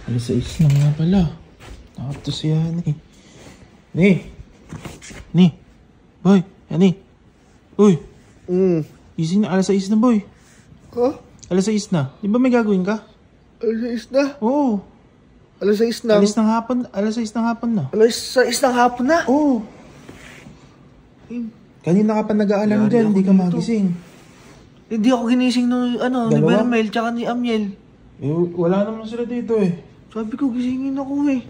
Alas 6 na nga pala. Nakapto siya ni. Ni. Boy, yani. Uy. Gising na, alas 6 na boy. Ha? Alas 6 na. Di ba may gagawin ka? Alas 6 na? Oo. Alas 6 na? Alas 6 ng hapon na. Alas 6 ng hapon na? Oo. Kanina ka pa nag-aalam dyan, hindi ka magising. Hindi ako ginising nung ni Beramel tsaka ni Amiel. Wala naman sila dito eh. Sabi ko gisingin ako eh.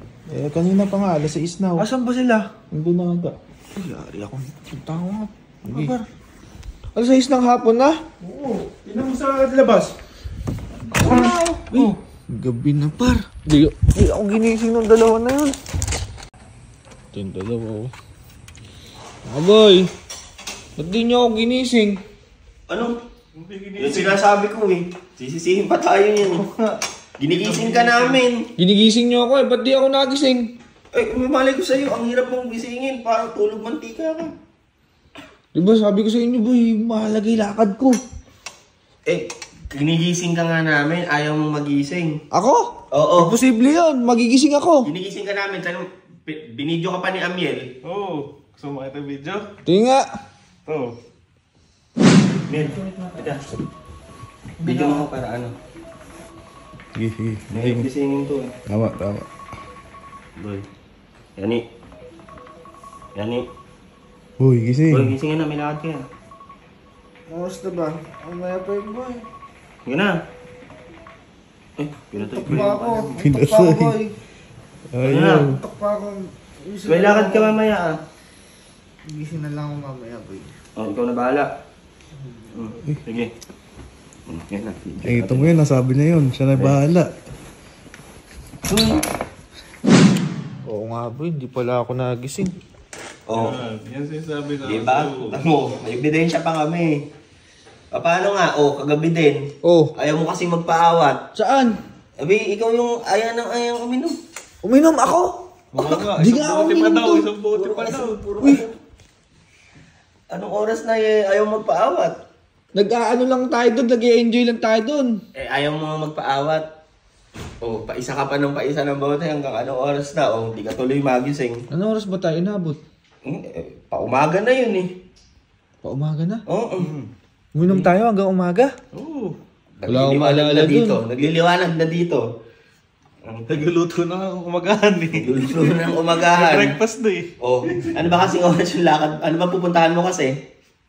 Kanina pa nga, alas 6 na. Asan ba sila? Hindi na nga. Ay, yari ako. Punta ko nga. Sige. Alas 6 ng hapon na? Oo. Tignan mo sa labas. Uy, gabi na par. Hindi ako ginising nung dalawa na yun. Ito yung dalawa oh. Boy, ba't di niyo ako ginising? Ano? Yung sinasabi ko eh. Sisisihin pa tayo yun. Ginigising ka namin. Ginigising niyo ako eh, ba't di ako nagising? Eh, malay ko sa'yo, ang hirap mong gisingin. Parang tulog mantika ka. Diba sabi ko sa inyo boy, mahalagay lakad ko. Eh, ginigising ka nga namin, ayaw mong magising. Ako? Oo. Imposible yun, magigising ako. Ginigising ka namin, binidyo ka pa ni Amiel. Oo. Gusto mo makita video? Tingin nga. Oo. Amiel, ito. Video mo ko para ano. Sige. Gisingin to eh. Tama. Boy. Yani. Uy, gising. Boy, gisingin na, may lakad ka yan. Oras na ba? Mamaya pa yun boy. Sige na. Eh, pinatay ko Pa yun. ako. Tutok pa ako boy. Ayaw. Tutok pa ako. May lakad ka mamaya ah. Gising na lang ako mamaya boy. Oh, ikaw na bahala. Sige. Yan na. Ito mo yun, nasabi niya yun. Siya na bahala. Oo nga boy, hindi pala ako nagising. Oh. Yan sinasabi na. Diba? Tamo, may ebidensya pa kami. Paano nga? Oh, kagabi din. Oh. Ayaw mo kasi magpaawat. Saan? Abi, ikaw yung ayaw uminom. Uminom ako? Oo nga, Di isang nga ako bote pa uminom daw, to. isang bote pa daw. Uy! Anong oras na ayaw magpaawat? Nag-aano lang tayo doon, nag-i-enjoy lang tayo doon. Eh, ayaw mo magpaawat. Oh, paisa ka pa ng paisa ng bote hanggang anong oras na. Oh, hindi ka tuloy magising. Anong oras ba tayo inabot? Paumaga na yun eh. Paumaga na? Oo. Uminom tayo hanggang umaga? Oo. Wala akong Nagliliwanag maalala na dito. dun. Nagliliwanag na dito. Nagluluto na ang umagahan eh. Luluto ng umagahan. Breakfast na eh. Oh, ano ba kasi oras yung lakad? Ano ba pupuntahan mo kasi?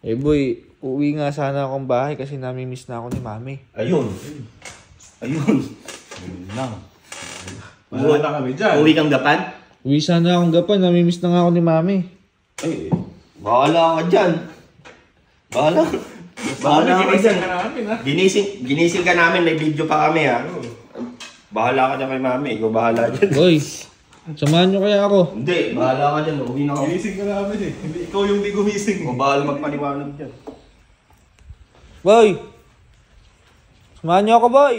Eh boy, uwi nga sana akong bahay kasi nami-miss na ako ni mami. Ayun. Ayun lang. Wala na kami dyan. Uwi kang gapan? Uwi sana akong gapan, nami-miss na nga ako ni mami. Ay, bahala ka dyan. Bahala ka Ginising dyan. ka namin ha. Ginising ka namin, may video pa kami ha. Bahala ka dyan kay mami, ikaw bahala dyan. Boy, samahan nyo kaya ako. Hindi, bahala ka dyan, uwi na ako. Ginising ka namin eh. Hindi ikaw yung di gumising. O bahala magpaliwanag dyan. Boy! Samahan nyo ako boy!